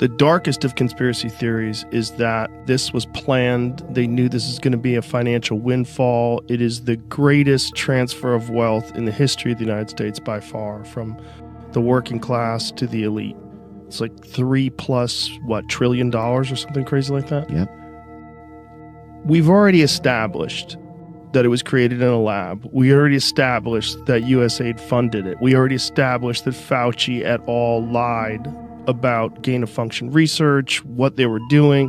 The darkest of conspiracy theories is that this was planned. They knew this is going to be a financial windfall. It is the greatest transfer of wealth in the history of the United States by far, from the working class to the elite. It's like $3+ trillion or something crazy like that. Yep. We've already established that it was created in a lab. We already established that USAID funded it. We already established that Fauci et al. Lied about gain-of-function research, what they were doing.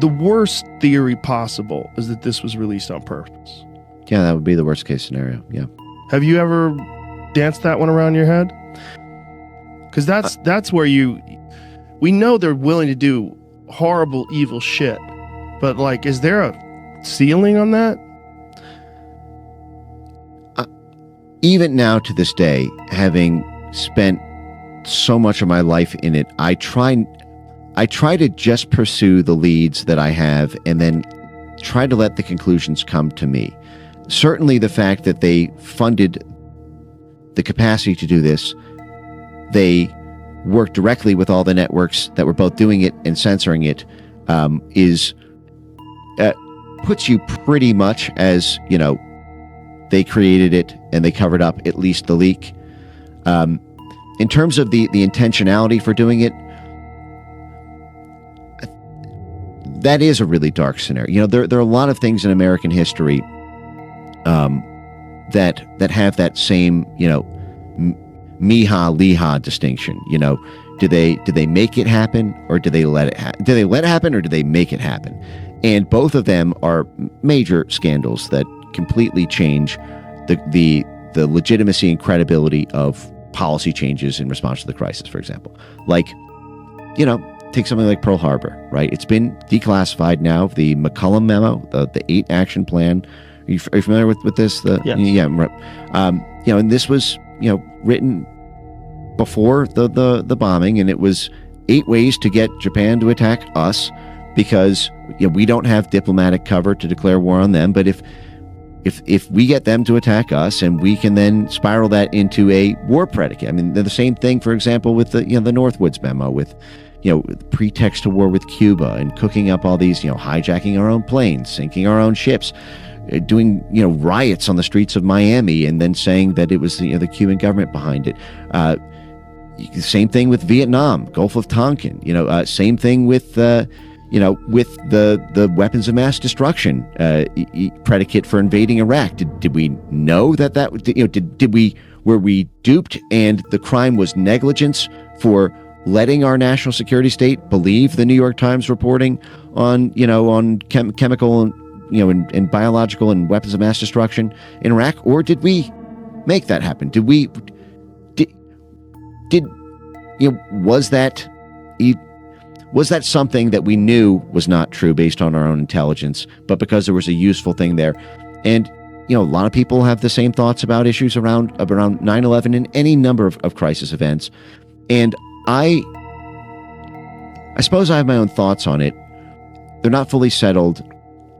The worst theory possible is that this was released on purpose. Yeah, that would be the worst case scenario. Yeah. Have you ever danced that one around your head? Because that's where we know they're willing to do horrible, evil shit. But, like, is there a ceiling on that? Even now to this day, having spent so much of my life in it, I try to just pursue the leads that I have and then try to let the conclusions come to me. Certainly the fact that they funded the capacity to do this, they worked directly with all the networks that were both doing it and censoring it, puts you pretty much as, you know, they created it and they covered up at least the leak. In terms of the intentionality for doing it, that is a really dark scenario. You know, there are a lot of things in American history that have that same, you know, Miha-Liha distinction. You know, did they make it happen, or did they let it happen? Did they let it happen, or did they make it happen? And both of them are major scandals that completely change the legitimacy and credibility of policy changes in response to the crisis, for example. Like, you know, take something like Pearl Harbor, right? It's been declassified now. The McCollum memo, the 8 action plan. Are you familiar with this? Yes. Yeah. You know, and this was, you know, written before the bombing, and it was 8 ways to get Japan to attack us, because, you know, we don't have diplomatic cover to declare war on them. But if we get them to attack us, and we can then spiral that into a war predicate. I mean, they're the same thing, for example, with the, you know, the Northwoods memo, with, you know, pretext to war with Cuba, and cooking up all these, you know, hijacking our own planes, sinking our own ships, doing, you know, riots on the streets of Miami, and then saying that it was, you know, the Cuban government behind it. Same thing with Vietnam, Gulf of Tonkin. You know, same thing with you know, with the weapons of mass destruction predicate for invading Iraq. Did we know that, you know, were we duped, and the crime was negligence for letting our national security state believe the New York Times reporting on, you know, on chemical and, you know, and biological and weapons of mass destruction in Iraq? Or did we make that happen? Did you know, was that something that we knew was not true based on our own intelligence, but because there was a useful thing there? And, you know, a lot of people have the same thoughts about issues around 9/11 and any number of crisis events. And I suppose I have my own thoughts on it. They're not fully settled.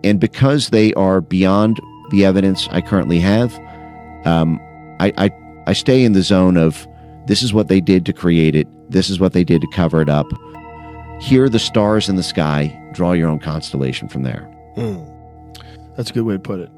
And because they are beyond the evidence I currently have, I stay in the zone of, this is what they did to create it. This is what they did to cover it up. Here are the stars in the sky. Draw your own constellation from there. That's a good way to put it.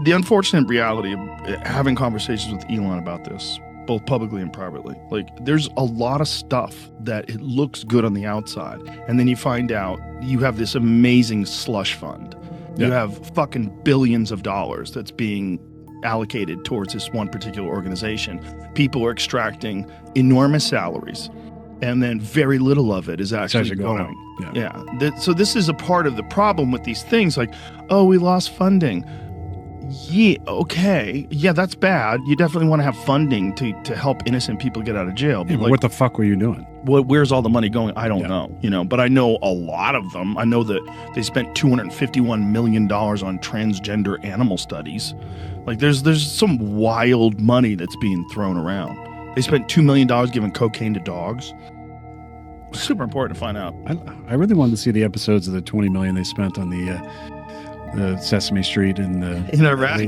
The unfortunate reality of having conversations with Elon about this, both publicly and privately, like, there's a lot of stuff that it looks good on the outside, and then you find out you have this amazing slush fund. Yeah. You have fucking billions of dollars that's being allocated towards this one particular organization. People are extracting enormous salaries, and then very little of it is actually going. Yeah. So this is a part of the problem with these things, like, oh, we lost funding. Yeah, okay. Yeah, that's bad. You definitely want to have funding to help innocent people get out of jail. But, like, what the fuck were you doing? Where's all the money going? I don't know. You know, but I know a lot of them. I know that they spent $251 million on transgender animal studies. Like, there's some wild money that's being thrown around. They spent $2 million giving cocaine to dogs. Super important to find out. I really wanted to see the episodes of the $20 million they spent on the Sesame Street in Iraq.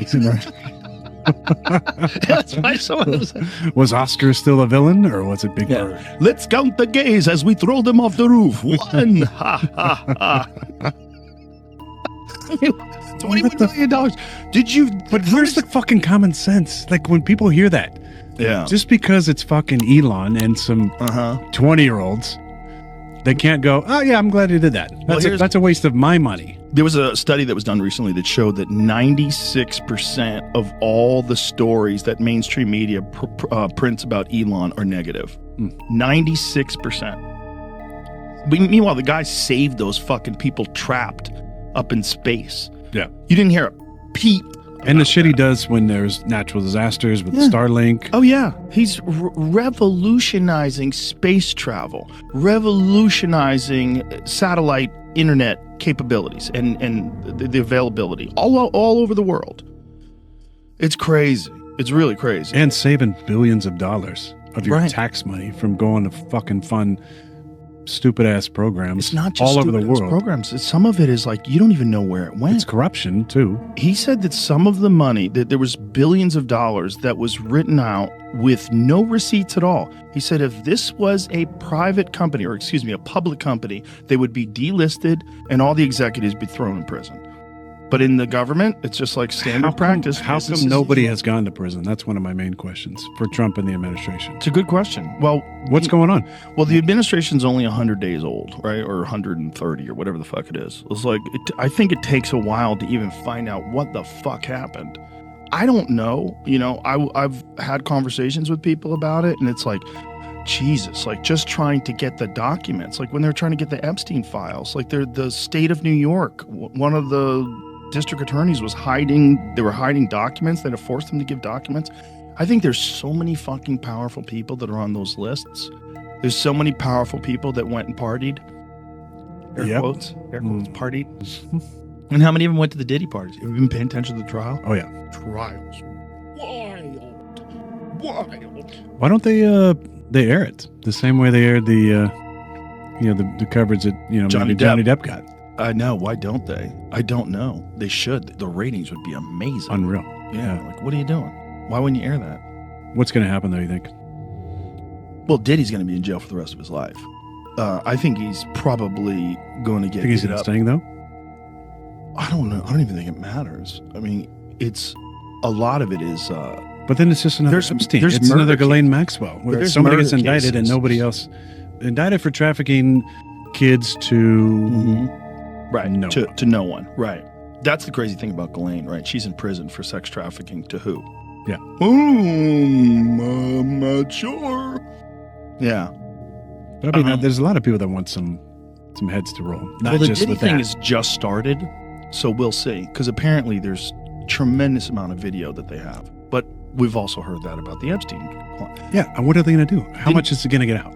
That's why someone was Was Oscar still a villain, or was it Big Bird? Let's count the gays as we throw them off the roof. 1. Ha, ha, ha. $21 million. Did you... But where's the fucking common sense? Like, when people hear that, Yeah. just because it's fucking Elon and some 20-year-olds, they can't go, oh, yeah, I'm glad he did that. That's a waste of my money. There was a study that was done recently that showed that 96% of all the stories that mainstream media prints about Elon are negative. 96%. Meanwhile, the guy saved those fucking people trapped up in space. Yeah. You didn't hear a peep. And the shit he does when there's natural disasters with Starlink. Oh, yeah. He's revolutionizing space travel, revolutionizing satellite internet capabilities and the availability all over the world. It's crazy. It's really crazy. And saving billions of dollars of your Right. tax money from going to fucking fun, stupid-ass programs It's not just all over the stupid world. programs. Some of it is like you don't even know where it went. It's corruption, too. He said that some of the money, that there was billions of dollars that was written out with no receipts at all. He said if this was a private company, or excuse me, a public company, they would be delisted and all the executives be thrown in prison. But in the government, it's just like standard practice. How Business come as nobody usual. has gone to prison? That's one of my main questions for Trump and the administration. It's a good question. Well, What's going on? Well, the administration's only 100 days old, right? Or 130 or whatever the fuck it is. It's like, I think it takes a while to even find out what the fuck happened. I don't know. You know, I've had conversations with people about it, and it's like, Jesus, like just trying to get the documents, like when they're trying to get the Epstein files, like they're the state of New York. One of the district attorneys was hiding documents that have forced them to give documents. I think there's so many fucking powerful people that are on those lists. There's so many powerful people that went and partied. Air quotes, partied. And how many of them went to the Diddy parties? Have you been paying attention to the trial? Oh, yeah. Trials. Wild. Why don't they air it the same way they aired the coverage that, Johnny maybe Johnny Depp got? I know. Why don't they? I don't know. They should. The ratings would be amazing. Unreal. Yeah. Like, what are you doing? Why wouldn't you air that? What's going to happen, though, you think? Well, Diddy's going to be in jail for the rest of his life. I think he's probably going to get Think he's hit up. staying, though? I don't know. I don't even think it matters. I mean, a lot of it is. But then it's just another Epstein. there's It's another murder Ghislaine cases. Maxwell, where there's somebody murder gets indicted and cases. nobody else. Indicted for trafficking kids to Right. no to, one. to no one. Right. That's the crazy thing about Ghislaine, right? She's in prison for sex trafficking to who? Yeah. I'm not sure. Yeah. But I mean, there's a lot of people that want some heads to roll. Not Well, the just Diddy with thing that. is just started, so we'll see. Because apparently there's tremendous amount of video that they have. But we've also heard that about the Epstein. Yeah. And what are they going to do? How much is it going to get out?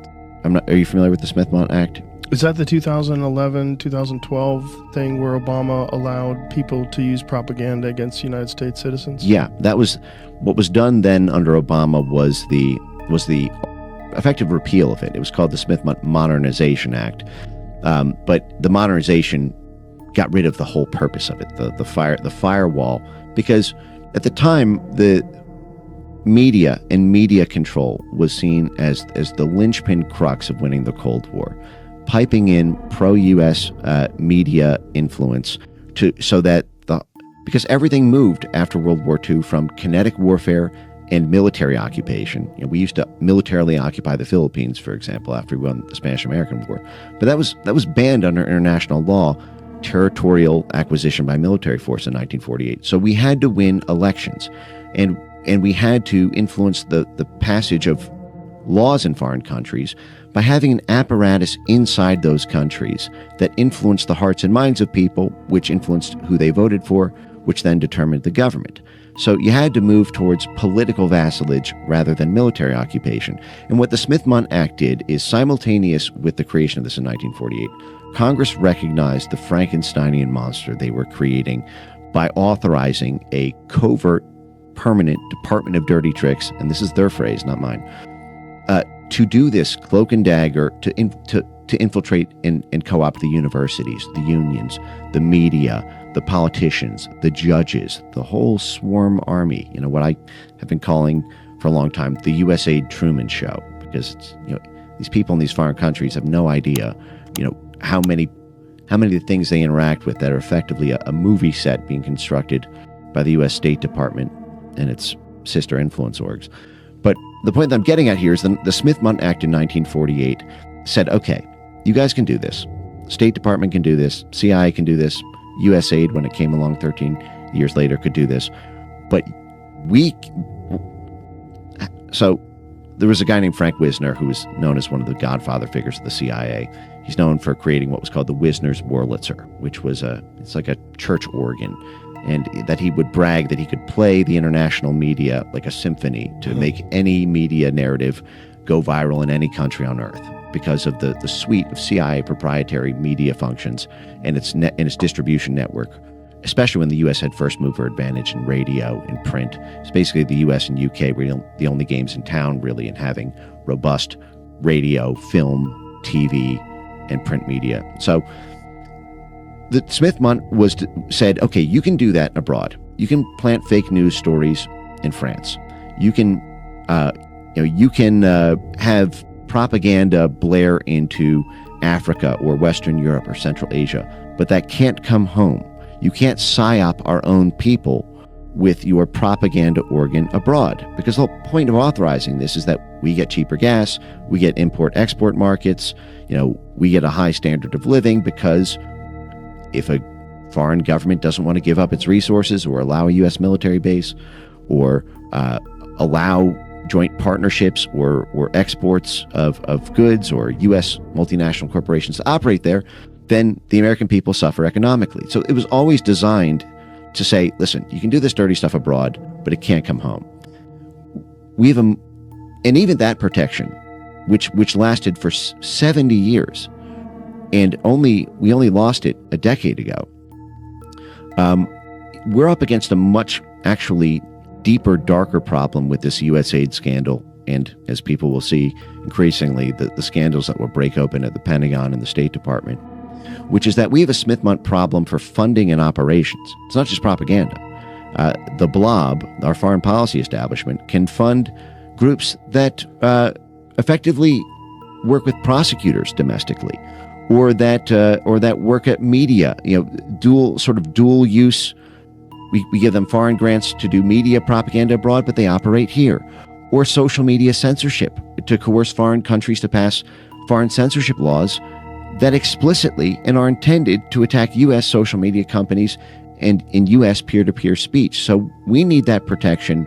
Are you familiar with the Smith-Mont Act? Is that the 2011, 2012 thing where Obama allowed people to use propaganda against United States citizens? Yeah, that was what was done then under Obama was the effective repeal of it. It was called the Smith-Mont Modernization Act. But the modernization got rid of the whole purpose of it, the firewall, because at the time the media and media control was seen as the linchpin crux of winning the Cold War, piping in pro-U.S. Media influence because everything moved after World War II from kinetic warfare and military occupation. We used to militarily occupy the Philippines, for example, after we won the Spanish-American War, but that was banned under international law. Territorial acquisition by military force in 1948. So we had to win elections, and we had to influence the passage of laws in foreign countries by having an apparatus inside those countries that influenced the hearts and minds of people, which influenced who they voted for, which then determined the government. So you had to move towards political vassalage rather than military occupation. And what the Smith-Mont Act did is, simultaneous with the creation of this in 1948, Congress recognized the Frankensteinian monster they were creating by authorizing a covert, permanent Department of Dirty Tricks, and this is their phrase, not mine, to do this cloak and dagger, to to infiltrate and co-opt the universities, the unions, the media, the politicians, the judges, the whole swarm army. What I have been calling for a long time the USA Truman Show, because it's, these people in these foreign countries have no idea, how many of the things they interact with that are effectively a movie set being constructed by the U.S. State Department and its sister influence orgs. But the point that I'm getting at here is the Smith-Mundt Act in 1948 said, okay, you guys can do this. State Department can do this. CIA can do this. USAID, when it came along 13 years later, could do this. But so there was a guy named Frank Wisner who was known as one of the godfather figures of the CIA. He's known for creating what was called the Wisner's Wurlitzer, which was it's like a church organ, and that he would brag that he could play the international media like a symphony to make any media narrative go viral in any country on earth because of the suite of CIA proprietary media functions and its distribution network, especially when the U.S. had first mover advantage in radio and print. It's basically the U.S. and U.K. were the only games in town, really, in having robust radio, film, TV, and print media. So the Smith-Mundt said, okay, you can do that abroad. You can plant fake news stories in France. You can, have propaganda blare into Africa or Western Europe or Central Asia, but that can't come home. You can't psyop our own people with your propaganda organ abroad, because the whole point of authorizing this is that we get cheaper gas, we get import-export markets, we get a high standard of living, because if a foreign government doesn't want to give up its resources or allow a U.S. military base or allow joint partnerships or exports of goods or U.S. multinational corporations to operate there, then the American people suffer economically. So it was always designed to say, listen, you can do this dirty stuff abroad, but it can't come home. And even that protection, which lasted for 70 years, and we only lost it a decade ago. We're up against a much actually deeper, darker problem with this USAID scandal, and as people will see increasingly, the scandals that will break open at the Pentagon and the State Department, which is that we have a Smith-Mundt problem for funding and operations. It's not just propaganda. The Blob, our foreign policy establishment, can fund groups that effectively work with prosecutors domestically, or that work at media, dual use. We give them foreign grants to do media propaganda abroad, but they operate here. Or social media censorship, to coerce foreign countries to pass foreign censorship laws that explicitly and are intended to attack U.S. social media companies and in U.S. peer-to-peer speech. So we need that protection.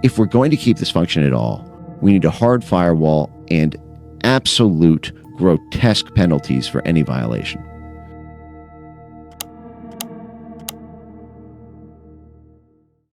If we're going to keep this function at all, we need a hard firewall and absolute grotesque penalties for any violation.